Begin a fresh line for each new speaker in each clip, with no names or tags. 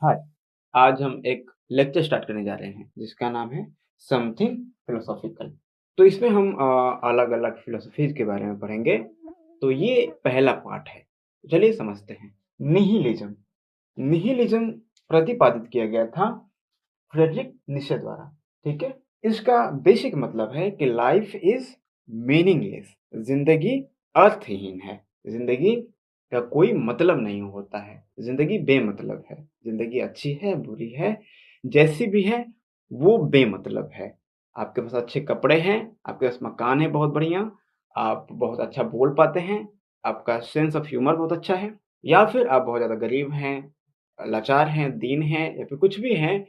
हाय। आज हम एक लेक्चर स्टार्ट करने जा रहे हैं जिसका नाम है समथिंग फिलोसॉफिकल। तो इसमें हम अलग अलग फिलोसफीज के बारे में पढ़ेंगे। तो ये पहला पार्ट है। चलिए समझते हैं। निहिलिज्म। निहिलिज्म प्रतिपादित किया गया था फ्रेडरिक नीत्शे द्वारा। ठीक है। इसका बेसिक मतलब है कि लाइफ इज मीनिंगलेस। जिंदगी अर्थहीन है। जिंदगी का कोई मतलब नहीं होता है। जिंदगी बेमतलब है। जिंदगी अच्छी है, बुरी है, जैसी भी है, वो बेमतलब है। आपके पास अच्छे कपड़े हैं, आपके पास मकान है बहुत बढ़िया, आप बहुत अच्छा बोल पाते हैं, आपका सेंस ऑफ ह्यूमर बहुत अच्छा है, या फिर आप बहुत ज़्यादा गरीब हैं, लाचार हैं, दीन हैं, या फिर कुछ भी हैं,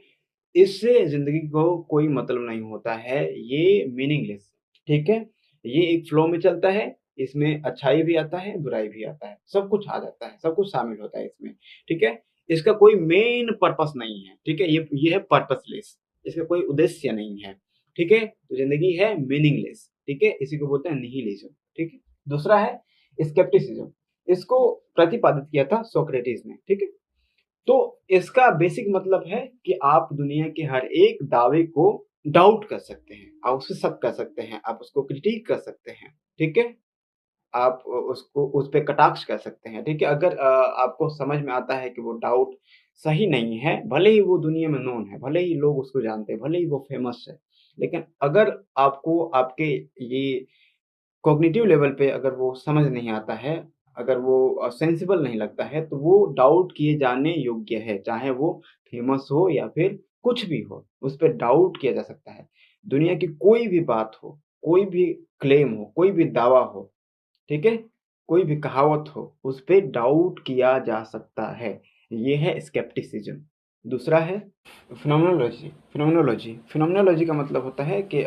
इससे ज़िंदगी को कोई मतलब नहीं होता है। ये मीनिंगलेस, ठीक है? ये एक फ्लो में चलता है। इसमें अच्छाई भी आता है, बुराई भी आता है, सब कुछ आ जाता है, सब कुछ शामिल होता है इसमें, ठीक है? इसका कोई मेन पर्पस नहीं है, ठीक है? ये है पर्पसलेस। इसका कोई उद्देश्य नहीं है, ठीक है? तो ज़िंदगी है मीनिंगलेस, ठीक है? इसी को बोलते हैं निहिलिज्म, ठीक है? दूसरा है स्केप्टिसिज्म। इसको प्रतिपादित किया था सोक्रेटिस ने, ठीक है? तो इसका बेसिक मतलब है कि आप दुनिया के हर एक दावे को डाउट कर सकते हैं, आप उस पे शक कर सकते हैं, आप उसको क्रिटिक कर सकते हैं, ठीक है? आप उसको उस पे कटाक्ष कर सकते हैं, ठीक है? अगर आपको समझ में आता है कि वो डाउट सही नहीं है, भले ही वो दुनिया में नोन है, भले ही लोग उसको जानते हैं, भले ही वो फेमस है, लेकिन अगर आपको आपके ये कॉग्निटिव लेवल पे अगर वो समझ नहीं आता है, अगर वो सेंसिबल नहीं लगता है, तो वो डाउट किए जाने योग्य है, चाहे वो फेमस हो या फिर कुछ भी हो, उस पे डाउट किया जा सकता है। दुनिया की कोई भी बात हो, कोई भी क्लेम हो, कोई भी दावा हो, ठीक है? कोई भी कहावत हो, उस पे डाउट किया जा सकता है। ये है स्केप्टिसिज्म। दूसरा है फिनोमेनोलॉजी। फिनोमेनोलॉजी फिनोमेनोलॉजी का मतलब होता है कि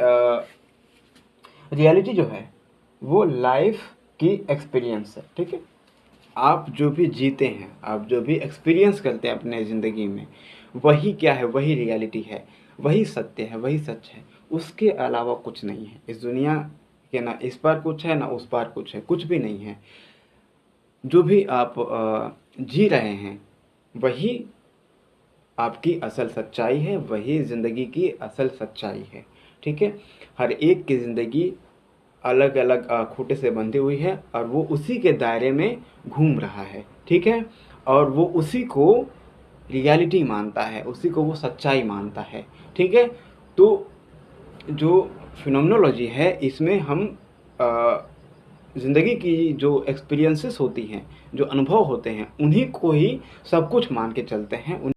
रियलिटी जो है वो लाइफ की एक्सपीरियंस है, ठीक है? आप जो भी जीते हैं, आप जो भी एक्सपीरियंस करते हैं अपने ज़िंदगी में, वही क्या है, वही रियलिटी है, वही सत्य है, वही सच है। उसके अलावा कुछ नहीं है इस दुनिया के। ना इस पार कुछ है, ना उस पार कुछ है, कुछ भी नहीं है। जो भी आप जी रहे हैं, वही आपकी असल सच्चाई है, वही ज़िंदगी की असल सच्चाई है, ठीक है? हर एक की ज़िंदगी अलग-अलग खूँटे से बंधी हुई है और वो उसी के दायरे में घूम रहा है, ठीक है? और वो उसी को रियलिटी मानता है, उसी को वो सच्चाई मानता है, ठीक है? तो जो फिनोमेनोलॉजी है, इसमें हम ज़िंदगी की जो एक्सपीरियंसेस होती हैं, जो अनुभव होते हैं, उन्हीं को ही सब कुछ मान के चलते हैं।